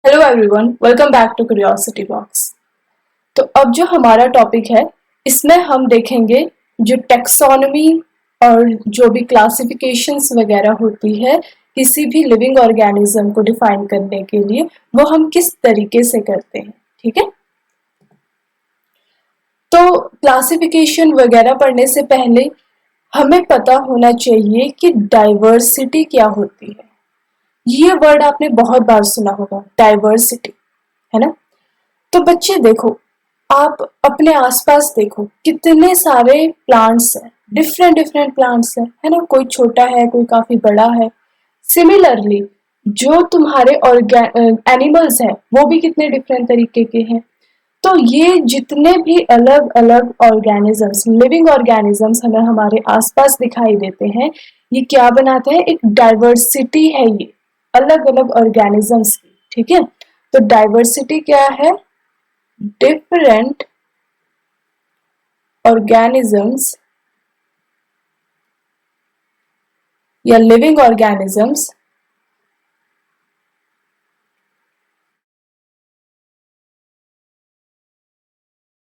Hello everyone, welcome back to Curiosity Box. तो अब जो हमारा टॉपिक है, इसमें हम देखेंगे जो टेक्सोनॉमी और जो भी क्लासिफिकेशंस वगैरह होती है किसी भी लिविंग ऑर्गेनिज्म को डिफाइन करने के लिए, वो हम किस तरीके से करते हैं। ठीक है, तो क्लासिफिकेशन वगैरह पढ़ने से पहले हमें पता होना चाहिए कि डाइवर्सिटी क्या होती है। ये वर्ड आपने बहुत बार सुना होगा, डाइवर्सिटी, है ना। तो बच्चे देखो, आप अपने आसपास देखो, कितने सारे प्लांट्स हैं, डिफरेंट डिफरेंट प्लांट्स हैं, है ना। कोई छोटा है, कोई काफी बड़ा है। सिमिलरली जो तुम्हारे एनिमल्स हैं, वो भी कितने डिफरेंट तरीके के हैं। तो ये जितने भी अलग अलग ऑर्गेनिजम्स, लिविंग ऑर्गेनिजम्स हमें हमारे आसपास दिखाई देते हैं, ये क्या बनाते हैं, एक डाइवर्सिटी है ये, अलग अलग ऑर्गेनिजम्स की। ठीक है, तो डाइवर्सिटी क्या है, different organisms या living organisms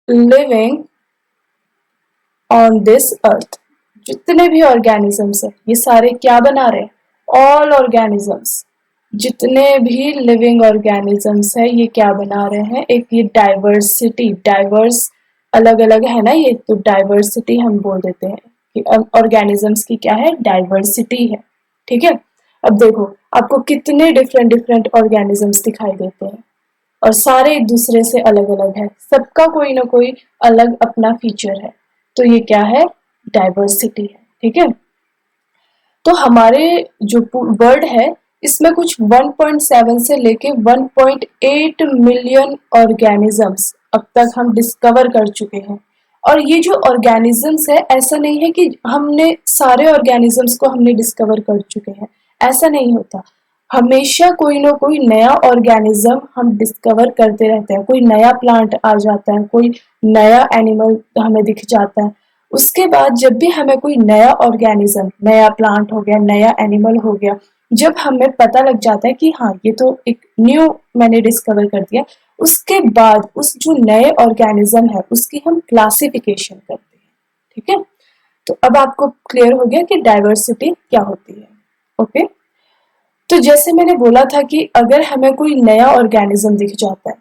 living on this earth। जितने भी organisms है, ये सारे क्या बना रहे हैं, all organisms, जितने भी लिविंग ऑर्गेनिजम्स है, ये क्या बना रहे हैं, एक ये डाइवर्सिटी, डाइवर्स अलग अलग है ना, ये तो डाइवर्सिटी हम बोल देते हैं कि ऑर्गेनिजम्स की क्या है, डाइवर्सिटी है। ठीक है, अब देखो आपको कितने डिफरेंट डिफरेंट ऑर्गेनिजम्स दिखाई देते हैं और सारे एक दूसरे से अलग अलग है, सबका कोई ना कोई अलग अपना फीचर है। तो ये क्या है, डाइवर्सिटी है। ठीक है, तो हमारे जो वर्ल्ड है, इसमें कुछ 1.7 से लेके 1.8 मिलियन ऑर्गेनिजम्स अब तक हम डिस्कवर कर चुके हैं। और ये जो ऑर्गेनिजम्स है, ऐसा नहीं है कि हमने सारे ऑर्गेनिजम्स को हमने डिस्कवर कर चुके हैं, ऐसा नहीं होता। हमेशा कोई ना कोई नया ऑर्गेनिज्म हम डिस्कवर करते रहते हैं, कोई नया प्लांट आ जाता है, कोई नया एनिमल हमें दिख जाता है। उसके बाद जब भी हमें कोई नया ऑर्गेनिज्म, नया प्लांट हो गया, नया एनिमल हो गया, जब हमें पता लग जाता है कि हाँ ये तो एक न्यू मैंने डिस्कवर कर दिया, उसके बाद उस जो नए ऑर्गेनिज्म है उसकी हम क्लासिफिकेशन करते हैं। ठीक है, तो अब आपको क्लियर हो गया कि डाइवर्सिटी क्या होती है। ओके, तो जैसे मैंने बोला था कि अगर हमें कोई नया ऑर्गेनिज्म दिख जाता है,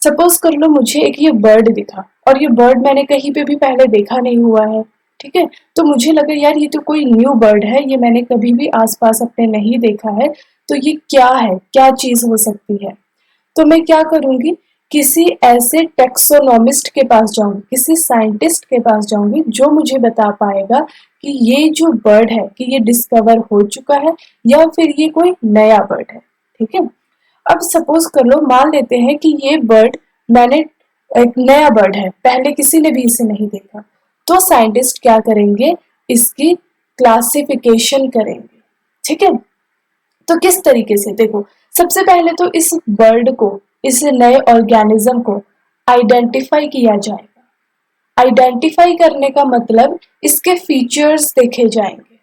सपोज कर लो मुझे एक ये बर्ड दिखा, और ये बर्ड मैंने कहीं पे भी पहले देखा नहीं हुआ है। ठीक है, तो मुझे लगा यार ये तो कोई न्यू बर्ड है, ये मैंने कभी भी आसपास अपने नहीं देखा है, तो ये क्या है, क्या चीज हो सकती है। तो मैं क्या करूंगी, किसी ऐसे टेक्सोनोमिस्ट के पास जाऊंगी, किसी साइंटिस्ट के पास जाऊंगी जो मुझे बता पाएगा कि ये जो बर्ड है कि ये डिस्कवर हो चुका है या फिर ये कोई नया बर्ड है। ठीक है, अब सपोज कर लो, मान लेते हैं कि ये बर्ड मैंने, एक नया बर्ड है, पहले किसी ने भी इसे नहीं देखा। तो साइंटिस्ट क्या करेंगे, इसकी क्लासिफिकेशन करेंगे। ठीक है, तो किस तरीके से, देखो सबसे पहले तो इस बर्ड को, इस नए ऑर्गेनिज्म को आइडेंटिफाई किया जाएगा। आइडेंटिफाई करने का मतलब इसके फीचर्स देखे जाएंगे।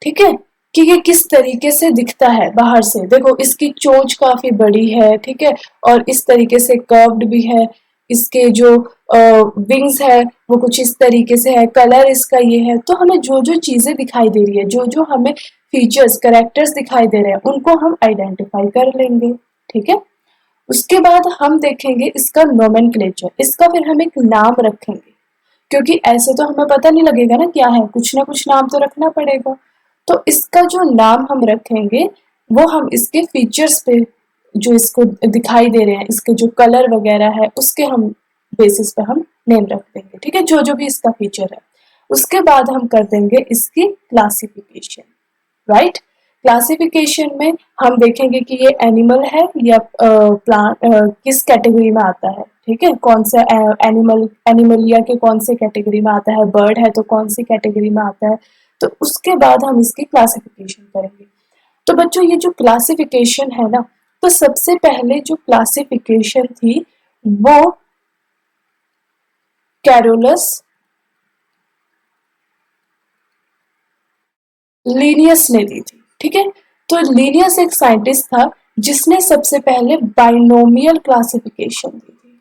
ठीक है, कि ये किस तरीके से दिखता है बाहर से। देखो इसकी चोंच काफी बड़ी है, ठीक है, और इस तरीके से कर्व्ड भी है। इसके जो विंग्स है वो कुछ इस तरीके से है, कलर इसका ये है। तो हमें जो जो चीजें दिखाई दे रही है, जो जो हमें फीचर्स, कैरेक्टर्स दिखाई दे रहे हैं, उनको हम आइडेंटिफाई कर लेंगे। ठीक है, उसके बाद हम देखेंगे इसका नोमेनक्लेचर, इसका फिर हम एक नाम रखेंगे, क्योंकि ऐसे तो हमें पता नहीं लगेगा ना क्या है, कुछ ना कुछ नाम तो रखना पड़ेगा। तो इसका जो नाम हम रखेंगे, वो हम इसके फीचर्स पे, जो इसको दिखाई दे रहे हैं, इसके जो कलर वगैरह है, उसके हम बेसिस पे हम नेम रख देंगे। ठीक है, जो जो भी इसका फीचर है, उसके बाद हम कर देंगे इसकी क्लासिफिकेशन। राइट, क्लासिफिकेशन में हम देखेंगे कि ये एनिमल है या प्लांट, किस कैटेगरी में आता है। ठीक है, कौन सा एनिमल, एनिमलिया के कौन से कैटेगरी में आता है, बर्ड है तो कौन सी कैटेगरी में आता है। तो उसके बाद हम इसकी क्लासिफिकेशन करेंगे। तो बच्चों ये जो क्लासिफिकेशन है ना, तो सबसे पहले जो क्लासिफिकेशन थी वो कैरोलस लीनियस ने दी थी। ठीक है, तो लीनियस एक साइंटिस्ट था जिसने सबसे पहले बाइनोमियल क्लासिफिकेशन दी थी।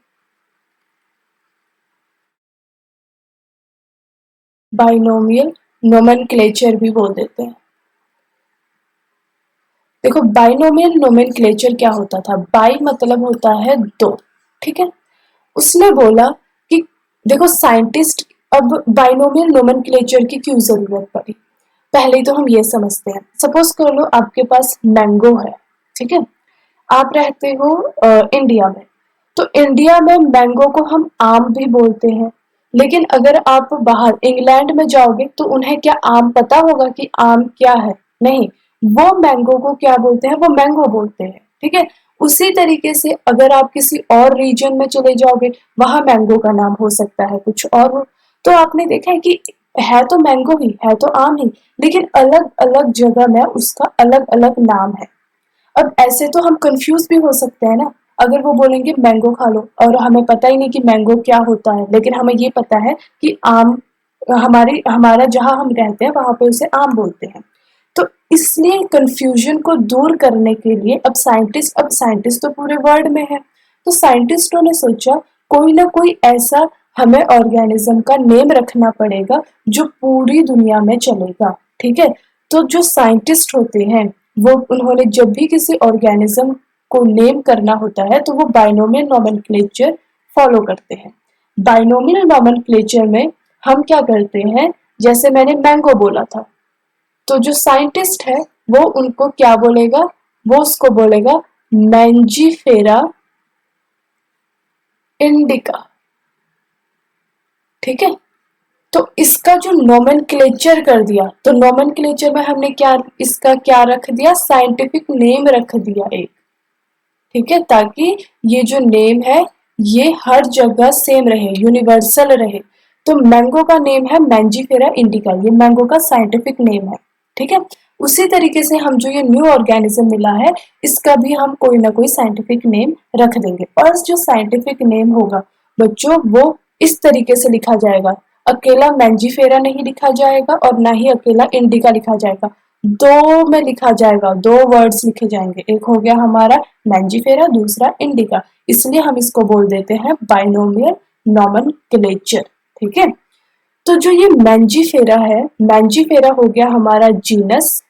बाइनोमियल नोमेनक्लेचर भी बोल देते हैं। देखो बाइनोमियल नोमेनक्लेचर क्या होता था, बाई मतलब होता है दो, ठीक है। उसने बोला कि देखो साइंटिस्ट, अब बाइनोमियल नोमेनक्लेचर की क्यों जरूरत पड़ी, पहले तो हम ये समझते हैं। सपोज कर लो आपके पास मैंगो है, ठीक है। आप रहते हो इंडिया में, तो इंडिया में मैंगो को हम आम भी बोलते हैं। लेकिन अगर आप बाहर इंग्लैंड में जाओगे तो उन्हें क्या आम पता होगा कि आम क्या है? नहीं, वो मैंगो को क्या बोलते हैं, वो मैंगो बोलते हैं, ठीक है। उसी तरीके से अगर आप किसी और रीजन में चले जाओगे, वहां मैंगो का नाम हो सकता है कुछ और हो। तो आपने देखा है कि है तो मैंगो ही, है तो आम ही, लेकिन अलग अलग जगह में उसका अलग अलग नाम है। अब ऐसे तो हम कंफ्यूज भी हो सकते हैं ना, अगर वो बोलेंगे मैंगो खा लो और हमें पता ही नहीं कि मैंगो क्या होता है, लेकिन हमें ये पता है कि आम, हमारा जहां हम रहते हैं वहां पे उसे आम बोलते हैं। तो इसलिए कंफ्यूजन को दूर करने के लिए अब साइंटिस्ट तो पूरे वर्ल्ड में है, तो साइंटिस्टों ने सोचा कोई ना कोई ऐसा हमें ऑर्गेनिज्म का नेम रखना पड़ेगा जो पूरी दुनिया में चलेगा, ठीक है। तो जो साइंटिस्ट होते हैं वो, उन्होंने जब भी किसी ऑर्गेनिज्म को नेम करना होता है तो वो बाइनोमियल नोमेनक्लेचर फॉलो करते हैं। बाइनोमियल नोमेनक्लेचर में हम क्या करते हैं, जैसे मैंने मैंगो बोला था, तो जो साइंटिस्ट है वो उनको क्या बोलेगा, वो उसको बोलेगा मैंजीफेरा इंडिका, ठीक है। तो इसका जो नोमेनक्लेचर कर दिया, तो नोमेनक्लेचर में हमने क्या, इसका क्या रख दिया, साइंटिफिक नेम रख दिया एक, ठीक है, ताकि ये जो नेम है ये हर जगह सेम रहे, यूनिवर्सल रहे। तो मैंगो का नेम है मैंजीफेरा इंडिका, ये मैंगो का साइंटिफिक नेम है, ठीक है। उसी तरीके से हम जो ये न्यू ऑर्गेनिज्म मिला है, इसका भी हम कोई ना कोई साइंटिफिक नेम रख देंगे, और जो साइंटिफिक नेम होगा बच्चों वो इस तरीके से लिखा जाएगा, अकेला मैंजीफेरा नहीं लिखा जाएगा और ना ही अकेला इंडिका लिखा जाएगा, दो में लिखा जाएगा, दो वर्ड्स लिखे जाएंगे, एक हो गया हमारा मैंजीफेरा, दूसरा इंडिका, इसलिए हम इसको बोल देते हैं बाइनोमियल नोमेनक्लेचर, ठीक है। तो जो ये मैंजीफेरा है, मैंजीफेरा हो गया हमारा जीनस,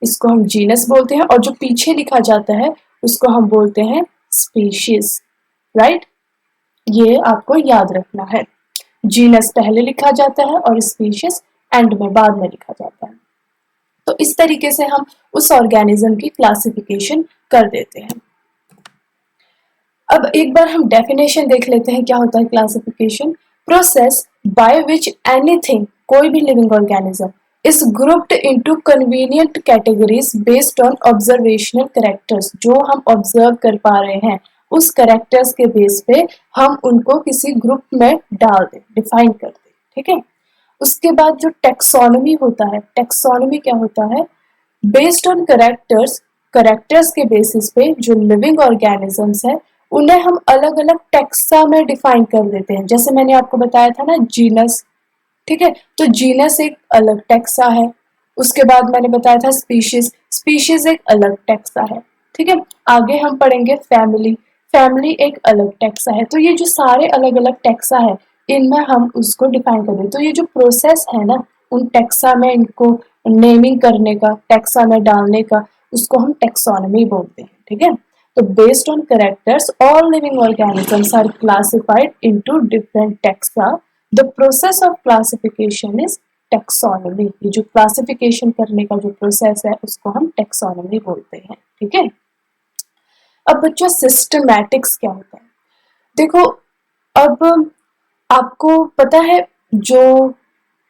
इसको हम जीनस बोलते हैं, और जो पीछे लिखा जाता है उसको हम बोलते हैं स्पीशीज, राइट। ये आपको याद रखना है, जीनस पहले लिखा जाता है और स्पीशीज एंड में, बाद में लिखा जाता है। तो इस तरीके से हम उस ऑर्गेनिज्म की क्लासिफिकेशन कर देते हैं। अब एक बार हम डेफिनेशन देख लेते हैं क्या होता है classification. Process by which anything, कोई भी living organism, is grouped into convenient categories based on observational characters, जो हम ऑब्जर्व कर पा रहे हैं उस कैरेक्टर्स के बेस पे हम उनको किसी ग्रुप में डाल दें, डिफाइन कर दें, ठीक है। उसके बाद जो टेक्सोनॉमी होता है, टेक्सोनॉमी क्या होता है, बेस्ड ऑन करेक्टर्स, करेक्टर्स के बेसिस पे जो लिविंग ऑर्गेनिजम्स है उन्हें हम अलग अलग टेक्सा में डिफाइन कर देते हैं। जैसे मैंने आपको बताया था ना जीनस, ठीक है, तो जीनस एक अलग टेक्सा है। उसके बाद मैंने बताया था स्पीशीज, स्पीशीज एक अलग टेक्सा है, ठीक है। आगे हम पढ़ेंगे फैमिली, फैमिली एक अलग टेक्सा है। तो ये जो सारे अलग अलग टेक्सा है इनमें हम उसको डिफाइन कर दें। तो ये जो प्रोसेस है ना उन टेक्सा में इनको नेमिंग करने का, टेक्सा में डालने का, उसको हम टेक्सोनॉमी बोलते हैं, ठीक है। तो based on characters all living organisms are classified into different taxa, the process of classification is taxonomy. ये जो क्लासिफिकेशन करने का जो प्रोसेस है उसको हम टेक्सोनॉमी बोलते हैं, ठीक है। अब बच्चों सिस्टमैटिक्स क्या होता है, देखो अब आपको पता है जो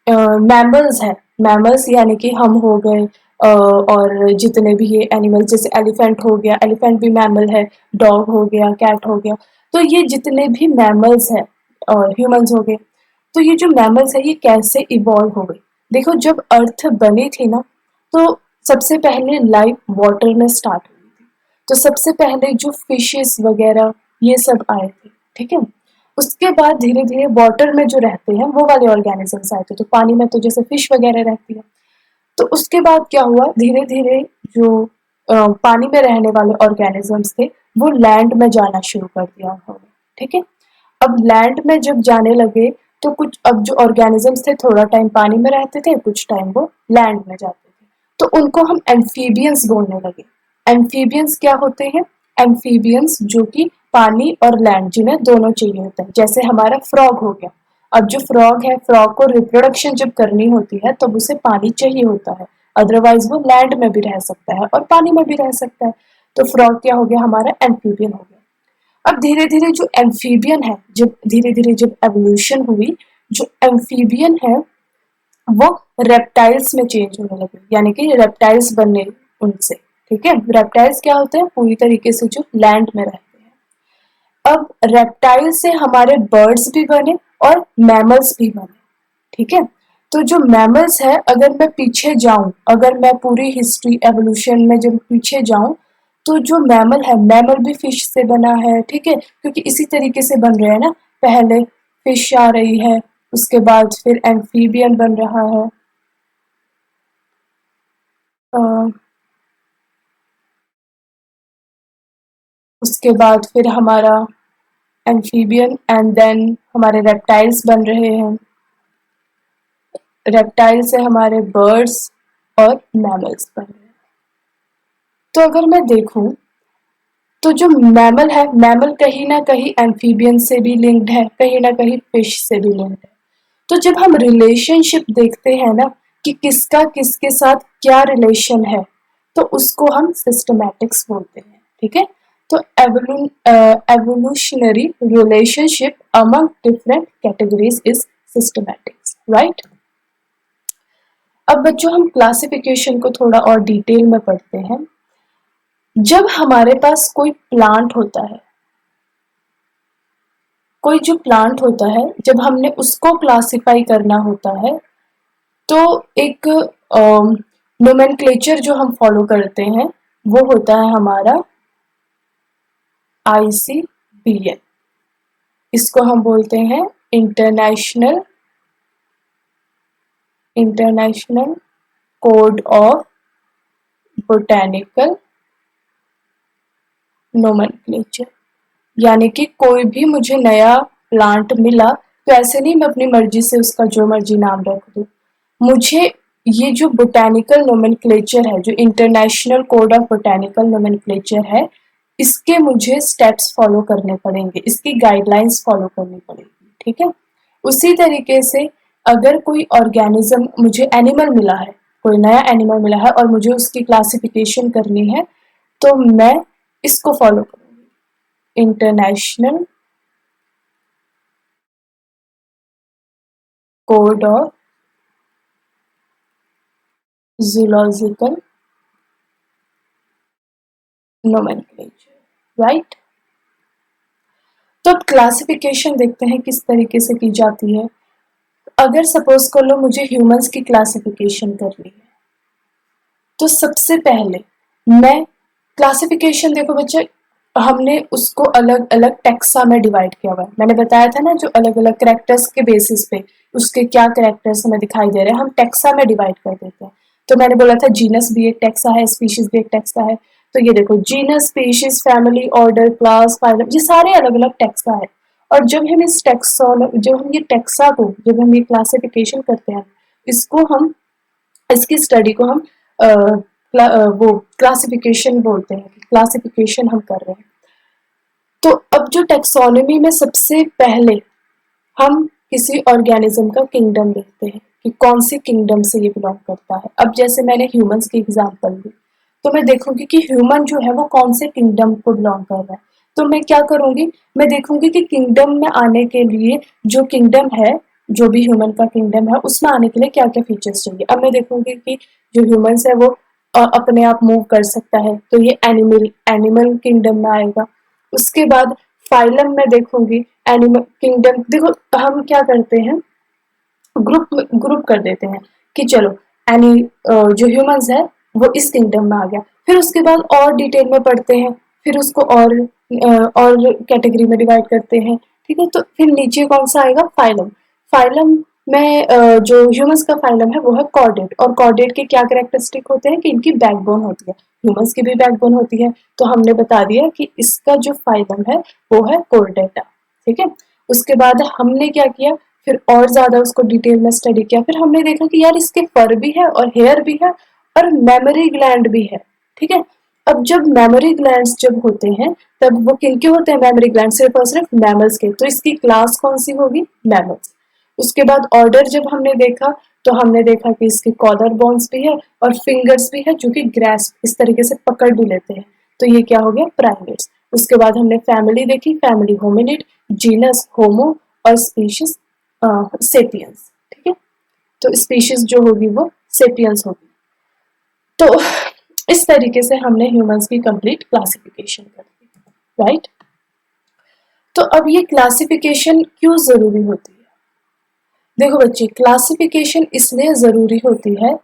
मैमल्स है, मैमल्स यानी कि हम हो गए, और जितने भी ये एनिमल्स, जैसे एलिफेंट हो गया, एलिफेंट भी मैमल है, डॉग हो गया, कैट हो गया, तो ये जितने भी मैमल्स है और ह्यूमंस हो गए, तो ये जो मैमल्स है ये कैसे इवॉल्व हो गए। देखो जब अर्थ बनी थी ना, तो सबसे पहले लाइफ वाटर में स्टार्ट हुई थी, तो सबसे पहले जो फिशेस वगैरह ये सब आए थे, ठीक है। उसके बाद धीरे धीरे वाटर में जो रहते हैं वो वाले ऑर्गेनिजम्स आए थे, तो पानी में तो जैसे फिश वगैरह रहती है। तो उसके बाद क्या हुआ, धीरे धीरे जो पानी में रहने वाले ऑर्गेनिजम्स थे वो लैंड में जाना शुरू कर दिया उन्होंने, ठीक है। अब लैंड में जब जाने लगे तो कुछ, अब जो ऑर्गेनिजम्स थे थोड़ा टाइम पानी में रहते थे, कुछ टाइम वो लैंड में जाते थे, तो उनको हम एम्फीबियंस बोलने लगे। एम्फीबियंस क्या होते हैं? एम्फीबियंस जो कि पानी और लैंड जिन्हें दोनों चाहिए होता है, जैसे हमारा फ्रॉग हो गया। अब जो फ्रॉग है, फ्रॉग को रिप्रोडक्शन जब करनी होती है तब उसे पानी चाहिए होता है, अदरवाइज वो लैंड में भी रह सकता है और पानी में भी रह सकता है। तो फ्रॉग क्या हो गया? हमारा एम्फीबियन हो गया। अब धीरे धीरे जो एम्फीबियन है, जब धीरे धीरे जब एवोल्यूशन हुई, जो एम्फीबियन है वो रेप्टाइल्स में चेंज होने लगे, यानी कि रेप्टाइल्स बनने उनसे, ठीक है। रेप्टाइल्स क्या होते हैं? पूरी तरीके से जो लैंड में रहते हैं। अब रेप्टाइल से हमारे बर्ड्स भी बने और मैमल्स भी बने, ठीक है। तो जो मैमल्स है, अगर मैं पीछे जाऊं, अगर मैं पूरी हिस्ट्री एवोल्यूशन में जब पीछे जाऊं, तो जो मैमल है, मैमल भी फिश से बना है, ठीक है, क्योंकि इसी तरीके से बन रहे हैं ना। पहले फिश आ रही है, उसके बाद फिर एम्फीबियन बन रहा है, अ, उसके बाद फिर हमारा एम्फीबियन एंड देन हमारे रेप्टाइल्स बन रहे हैं, रेप्टाइल से हमारे बर्ड्स और मैमल्स बन रहे हैं। तो अगर मैं देखूं तो जो मैमल है, मैमल कहीं ना कहीं एम्फीबियन से भी लिंक्ड है, कहीं ना कहीं फिश से भी लिंक्ड है। तो जब हम रिलेशनशिप देखते हैं ना कि किसका किसके साथ क्या रिलेशन है, तो उसको हम सिस्टमैटिक्स बोलते हैं, ठीक है। तो evolutionary relationship among different categories is systematics, right. अब बच्चों हम क्लासिफिकेशन को थोड़ा और डिटेल में पढ़ते हैं। जब हमारे पास कोई प्लांट होता है, कोई जो प्लांट होता है, जब हमने उसको क्लासिफाई करना होता है, तो एक नोमेनक्लेचर जो हम फॉलो करते हैं वो होता है हमारा ICBN। इसको हम बोलते हैं international international code of botanical nomenclature. यानी कि कोई भी मुझे नया प्लांट मिला तो ऐसे नहीं मैं अपनी मर्जी से उसका जो मर्जी नाम रख दूं। मुझे ये जो बोटेनिकल नोमेनक्लेचर है, जो international code of botanical nomenclature है, इसके मुझे स्टेप्स फॉलो करने पड़ेंगे, इसकी गाइडलाइंस फॉलो करनी पड़ेगी, ठीक है। उसी तरीके से अगर कोई ऑर्गेनिज्म, मुझे एनिमल मिला है, कोई नया एनिमल मिला है और मुझे उसकी क्लासिफिकेशन करनी है, तो मैं इसको फॉलो करूंगी, international code of zoological nomenclature, right. तो अब क्लासिफिकेशन देखते हैं किस तरीके से की जाती है। अगर सपोज कर लो मुझे ह्यूमंस की क्लासिफिकेशन करनी है, तो सबसे पहले मैं क्लासिफिकेशन, देखो बच्चे, हमने उसको अलग अलग टेक्सा में डिवाइड किया हुआ है। मैंने बताया था ना, जो अलग अलग करेक्टर्स के बेसिस पे उसके क्या करेक्टर्स हमें दिखाई दे रहे हैं, हम टेक्सा में डिवाइड कर देते हैं। तो मैंने बोला था जीनस भी एक टेक्सा है, स्पीशीज भी एक टेक्सा है। तो ये देखो, genus, species, family, order, class, phylum, ये सारे अलग अलग टेक्सा है। और जब हम इस टेक्सोन जब हम ये टेक्सा को, जब हम ये क्लासिफिकेशन करते हैं, इसको हम, इसकी स्टडी को हम वो क्लासिफिकेशन बोलते हैं, क्लासिफिकेशन हम कर रहे हैं। तो अब जो टेक्सोनॉमी में सबसे पहले हम किसी ऑर्गेनिज्म का किंगडम देखते हैं कि कौन सी किंगडम से ये बिलोंग करता है। अब जैसे मैंने ह्यूमंस की एग्जांपल दी, तो मैं देखूंगी कि ह्यूमन जो है वो कौन से किंगडम को बिलोंग कर रहा है। तो मैं क्या करूंगी, मैं देखूंगी कि किंगडम में आने के लिए, जो किंगडम है, जो भी ह्यूमन का किंगडम है, उसमें आने के लिए क्या क्या फीचर्स चाहिए। अब मैं देखूंगी कि जो ह्यूमंस है वो अपने आप मूव कर सकता है, तो ये एनिमल एनिमल किंगडम में आएगा। उसके बाद फाइलम में देखूंगी, एनिमल किंगडम, देखो हम क्या करते हैं, ग्रुप ग्रुप कर देते हैं कि चलो एनी जो ह्यूमंस है वो इस किंगडम में आ गया। फिर उसके बाद और डिटेल में पढ़ते हैं, फिर उसको और कैटेगरी में डिवाइड करते हैं, ठीक है। तो फिर नीचे कौन सा आएगा, फाइलम। फाइलम मैं जो ह्यूमंस का फाइलम है वो है कॉर्डेट, और कॉर्डेट के क्या कैरेक्टरिस्टिक होते हैं कि इनकी बैकबोन होती है, ह्यूमंस की भी बैकबोन होती है, तो हमने बता दिया कि इसका जो फाइलम है वो है कॉर्डेटा। ठीक है, उसके बाद हमने क्या किया, फिर और ज्यादा उसको डिटेल में स्टडी किया, फिर हमने देखा कि यार इसके फर भी है और हेयर भी है और मेमोरी ग्लैंड भी है। ठीक है, अब जब मेमोरी ग्लैंड्स जब होते हैं तब वो किनके होते हैं, मेमोरी ग्लैंड सिर्फ और सिर्फ मैमल्स के, तो इसकी क्लास कौन सी होगी, मैमल्स। उसके बाद ऑर्डर जब हमने देखा तो हमने देखा कि इसके कॉलर बोन्स भी है और फिंगर्स भी है जो कि ग्रेस्प इस तरीके से पकड़ भी लेते हैं, तो ये क्या हो गया, प्राइमेट्स। उसके बाद हमने फैमिली देखी, फैमिली होमिनिड, जीनस होमो और स्पीशीज सेपियंस। ठीक है, तो स्पीशीज जो होगी वो सेपियंस होगी। तो इस तरीके से हमने ह्यूमंस की कंप्लीट क्लासिफिकेशन कर दी, राइट। तो अब ये क्लासिफिकेशन क्यों जरूरी होती है? देखो बच्चे, क्लासिफिकेशन इसलिए जरूरी होती है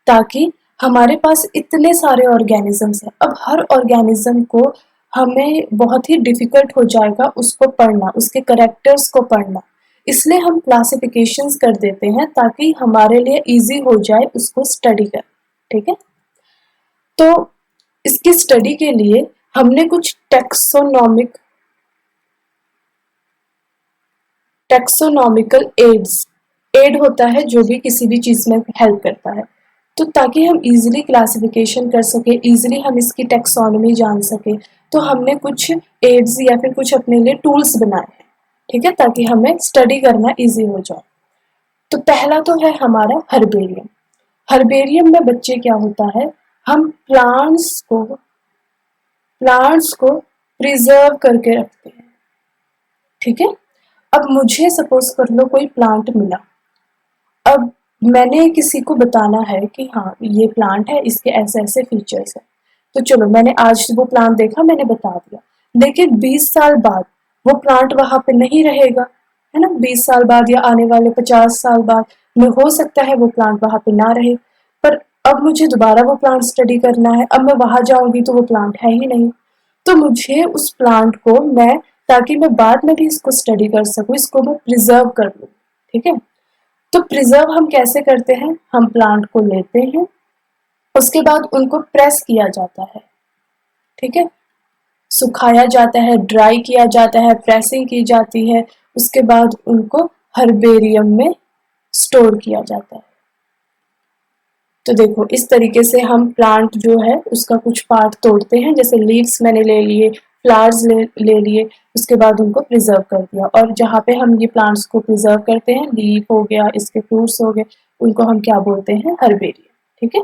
ताकि हमारे पास इतने सारे ऑर्गेनिजम्स हैं, अब हर ऑर्गेनिज्म को हमें बहुत ही डिफिकल्ट हो जाएगा उसको पढ़ना, उसके करेक्टर्स को पढ़ना, इसलिए हम क्लासिफिकेशंस कर देते हैं ताकि हमारे लिए इजी हो जाए उसको स्टडी कर। ठीक है, तो इसकी स्टडी के लिए हमने कुछ टेक्सोनॉमिकल एड होता है जो भी किसी भी चीज में हेल्प करता है, तो ताकि हम इजीली क्लासिफिकेशन कर सके, इजीली हम इसकी टेक्सोनॉमी जान सके, तो हमने कुछ एड्स या फिर कुछ अपने लिए टूल्स बनाए हैं। ठीक है, ताकि हमें स्टडी करना इजी हो जाए। तो पहला तो है हमारा हर्बेरियम। हर्बेरियम में बच्चे क्या होता है, हम प्लांट्स को प्रिजर्व करके रखते हैं। ठीक है, अब मुझे सपोज कर लो कोई प्लांट मिला, अब मैंने किसी को बताना है कि हाँ ये प्लांट है, इसके ऐसे ऐसे फीचर्स है, तो चलो मैंने आज वो प्लांट देखा, मैंने बता दिया, लेकिन 20 साल बाद वो प्लांट वहां पे नहीं रहेगा, है ना, 20 साल बाद या आने वाले 50 साल बाद में हो सकता है वो प्लांट वहां पे ना रहे, पर अब मुझे दोबारा वो प्लांट स्टडी करना है, अब मैं वहां जाऊंगी तो वो प्लांट है ही नहीं, तो मुझे उस प्लांट को मैं, ताकि मैं बाद में भी इसको स्टडी कर सकूं, इसको मैं प्रिजर्व कर लूं। ठीक है, तो प्रिजर्व हम कैसे करते हैं, हम प्लांट को लेते हैं, उसके बाद उनको प्रेस किया जाता है। ठीक है, सुखाया जाता है, ड्राई किया जाता है, प्रेसिंग की जाती है, उसके बाद उनको हर्बेरियम में स्टोर किया जाता है। तो देखो इस तरीके से हम प्लांट जो है उसका कुछ पार्ट तोड़ते हैं, जैसे लीव्स मैंने ले लिए, फ्लावर्स ले लिए, उसके बाद उनको प्रिजर्व कर दिया, और जहाँ पे हम ये प्लांट्स को प्रिजर्व करते हैं, लीफ हो गया, इसके फ्रूट्स हो गए, उनको हम क्या बोलते हैं, हर्बेरियम। ठीक है,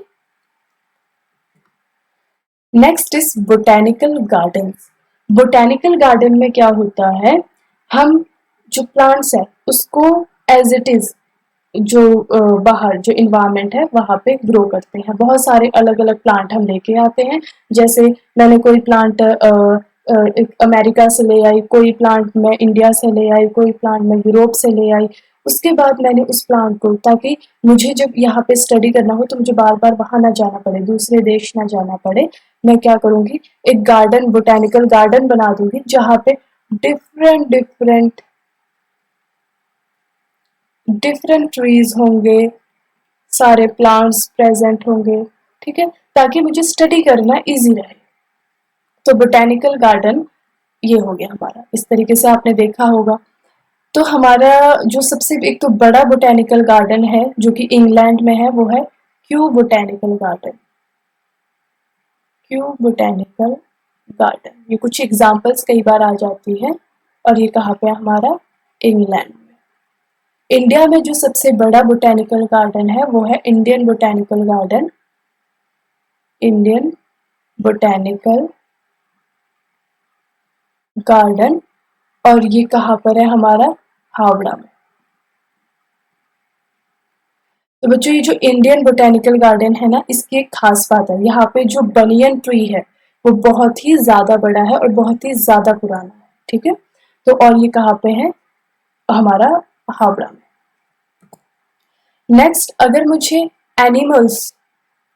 next is botanical garden. Botanical garden में क्या होता है, हम जो प्लांट्स है उसको एज इट इज जो बाहर जो इन्वायरमेंट है वहां पे ग्रो करते हैं, बहुत सारे अलग अलग प्लांट हम लेके आते हैं, जैसे मैंने कोई प्लांट अमेरिका से ले आई, कोई प्लांट मैं इंडिया से ले आई, कोई प्लांट मैं यूरोप से ले आई, उसके बाद मैंने उस प्लांट को, ताकि मुझे जब यहाँ पे स्टडी करना हो तो मुझे बार बार वहां ना जाना पड़े, दूसरे देश ना जाना पड़े, मैं क्या करूंगी, एक गार्डन, बोटेनिकल गार्डन बना दूंगी जहाँ पे डिफरेंट डिफरेंट डिफरेंट ट्रीज होंगे, सारे प्लांट्स प्रेजेंट होंगे। ठीक है, ताकि मुझे स्टडी करना इजी रहे। तो बोटेनिकल गार्डन ये हो गया हमारा, इस तरीके से आपने देखा होगा। तो हमारा जो सबसे एक तो बड़ा बोटेनिकल गार्डन है जो कि इंग्लैंड में है वो है Q botanical garden. Q botanical garden, ये कुछ एग्जांपल्स कई बार आ जाती है, और ये कहाँ पे है हमारा, इंग्लैंड में। इंडिया में जो सबसे बड़ा बोटेनिकल गार्डन है वो है Indian botanical garden. Indian botanical garden, और ये कहाँ पर है हमारा, हावड़ा में। तो बच्चों ये जो इंडियन बोटेनिकल गार्डन है ना, इसकी एक खास बात है, यहाँ पे जो बनियन ट्री है वो बहुत ही ज्यादा बड़ा है और बहुत ही ज्यादा पुराना है। ठीक है, तो और ये कहाँ पे है, हमारा हावड़ा में। नेक्स्ट, अगर मुझे एनिमल्स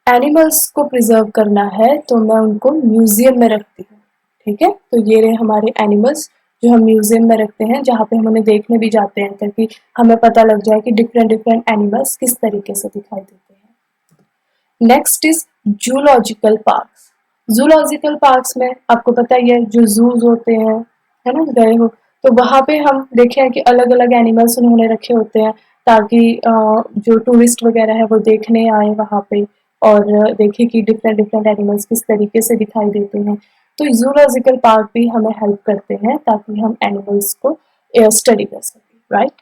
एनिमल्स को प्रिजर्व करना है तो मैं उनको म्यूजियम में रखती हूँ। ठीक है, तो ये रहे हमारे एनिमल्स जो हम म्यूजियम में रखते हैं, जहाँ पे हम उन्हें देखने भी जाते हैं ताकि हमें पता लग जाए कि डिफरेंट डिफरेंट एनिमल्स किस तरीके से दिखाई देते हैं। Next is zoological parks. Zoological parks में आपको पता ही है जो जूज होते हैं, है ना, गए हो तो वहाँ पे हम देखे हैं कि अलग अलग एनिमल्स उन्होंने रखे होते हैं ताकि जो टूरिस्ट वगैरह है वो देखने आए वहाँ पे और देखे कि डिफरेंट डिफरेंट एनिमल्स किस तरीके से दिखाई देते हैं। तो जूलॉजिकल पार्क भी हमें हेल्प करते हैं ताकि हम एनिमल्स को स्टडी कर सकें, राइट।